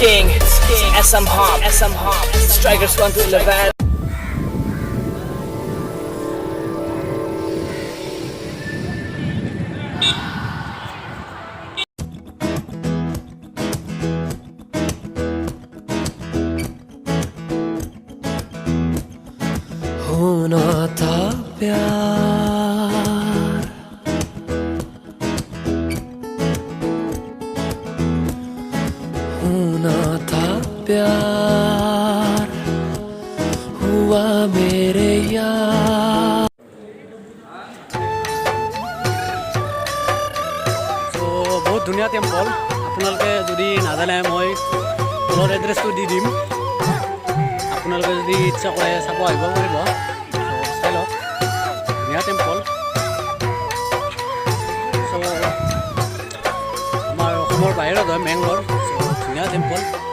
King, SM Hop, Strikers 1 to 11. होना था प्यार होना था प्यार हुआ मेरे यार So बहुत ধুনীয়া টেম্পল আপোনালোকে যদি নাজানে মই তলৰ এড্ৰেছটো দি দিম আপোনালোকে যদি ইচ্ছা কৰে চাব আহিব পাৰিব চাই লওক ধুনীয়া টেম্পল আমাৰ অসমৰ বাহিৰত হয় মেংলোৰ ধুনীয়া টেম্পল